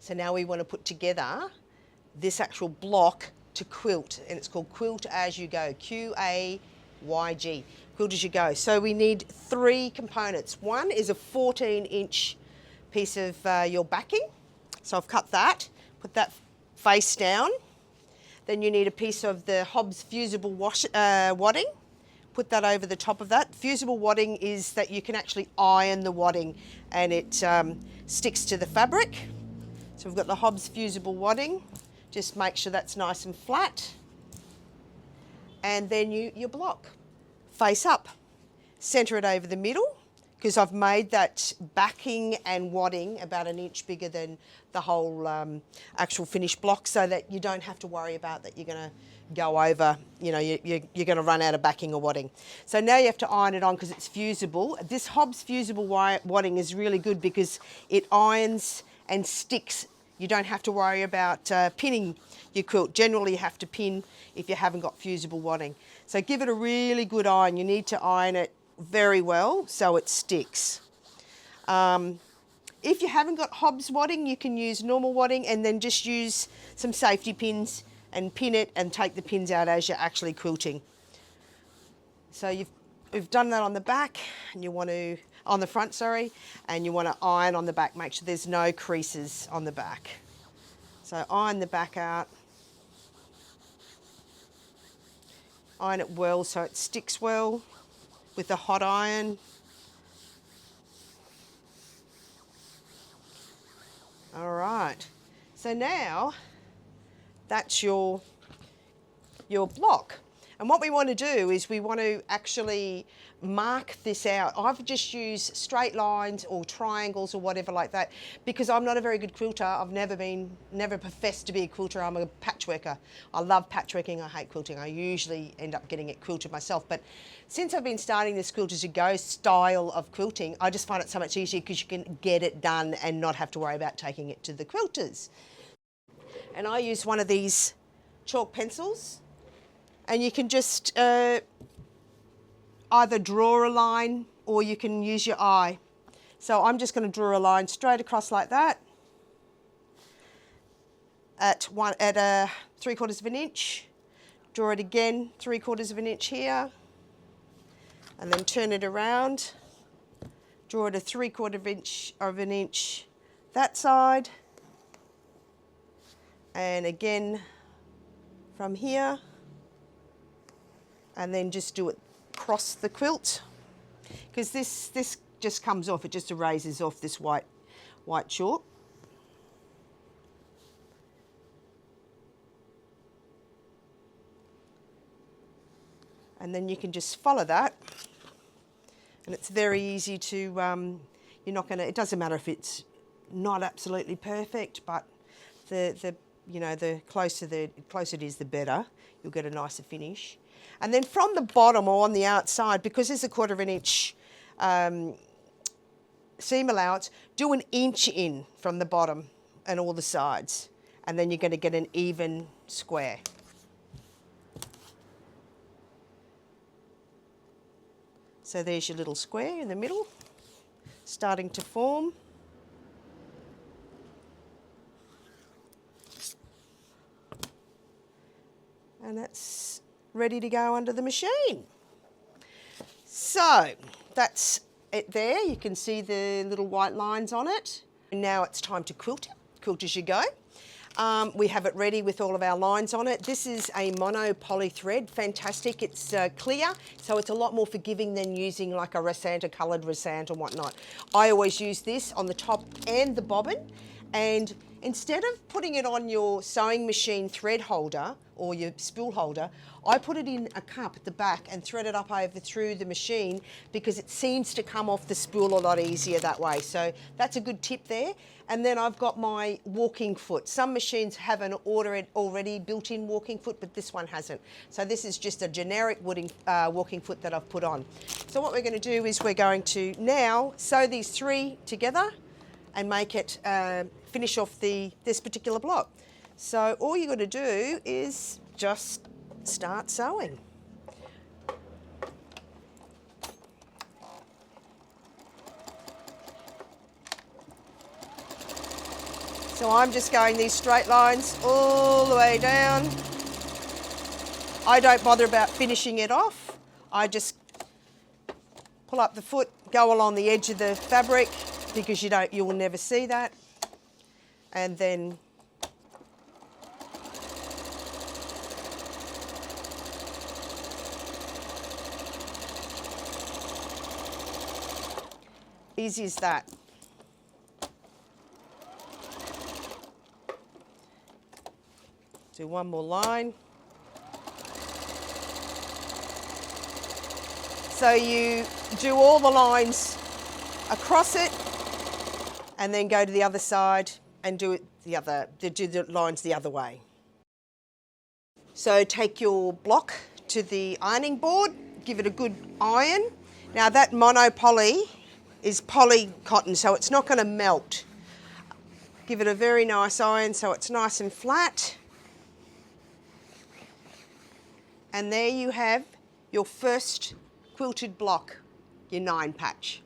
So now we want to put together this actual block to quilt, and it's called Quilt As You Go, QAYG, Quilt As You Go. So we need 3 components. One is a 14-inch piece of your backing. So I've cut that, put that face down. Then you need a piece of the Hobbs fusible wadding. Put that over the top of that. Fusible wadding is that you can actually iron the wadding and it sticks to the fabric. So we've got the Hobbs fusible wadding. Just make sure that's nice and flat. And then your block, face up. Center it over the middle, because I've made that backing and wadding about 1 inch bigger than the whole actual finished block, so that you don't have to worry about that you're going to go over, you know, you're going to run out of backing or wadding. So now you have to iron it on because it's fusible. This Hobbs fusible wadding is really good because it irons and sticks. You don't have to worry about pinning your quilt. Generally you have to pin if you haven't got fusible wadding. So give it a really good iron. You need to iron it very well so it sticks. If you haven't got Hobbs wadding, you can use normal wadding and then just use some safety pins and pin it and take the pins out as you're actually quilting. So you've done that on the back, and you want to, on the front, sorry, and you want to iron on the back. Make sure there's no creases on the back. So iron the back out. Iron it well so it sticks well with a hot iron. All right, so now that's your block. And what we want to do is we want to actually mark this out. I've just used straight lines or triangles or whatever like that because I'm not a very good quilter. I've never professed to be a quilter. I'm a patchworker. I love patchworking. I hate quilting. I usually end up getting it quilted myself. But since I've been starting this Quilt As You Go style of quilting, I just find it so much easier because you can get it done and not have to worry about taking it to the quilters. And I use one of these chalk pencils, and you can just either draw a line or you can use your eye. So I'm just going to draw a line straight across like that at 3/4 of an inch. Draw it again 3/4 of an inch here, and then turn it around. Draw it a 3/4 of an inch that side, and again from here, and then just do it across the quilt, because this just comes off, it just erases off this white chalk. And then you can just follow that, and it's very easy to, you're not going to, it doesn't matter if it's not absolutely perfect, but the closer it is, the better. You'll get a nicer finish. And then from the bottom or on the outside, because there's a 1/4 of an inch seam allowance, do 1 inch in from the bottom and all the sides, and then you're going to get an even square. So there's your little square in the middle, starting to form. And that's ready to go under the machine. So that's it there. You can see the little white lines on it. And now it's time to quilt it. Quilt As You Go. We have it ready with all of our lines on it. This is a mono poly thread, fantastic. It's clear, so it's a lot more forgiving than using like a Rasanta, coloured Rasanta and whatnot. I always use this on the top and the bobbin, and instead of putting it on your sewing machine thread holder or your spool holder, I put it in a cup at the back and thread it up over through the machine, because it seems to come off the spool a lot easier that way. So that's a good tip there. And then I've got my walking foot. Some machines have an already built-in walking foot, but this one hasn't. So this is just a generic walking foot that I've put on. So what we're going to do is we're going to now sew these 3 together and make it finish off this particular block. So all you've got to do is just start sewing. So I'm just going these straight lines all the way down. I don't bother about finishing it off. I just pull up the foot, go along the edge of the fabric because you will never see that. And then easy as that. Do one more line. So you do all the lines across it and then go to the other side and do the lines the other way. So take your block to the ironing board, give it a good iron. Now that monopoly is poly cotton, so it's not going to melt. Give it a very nice iron so it's nice and flat. And there you have your first quilted block, your 9 patch.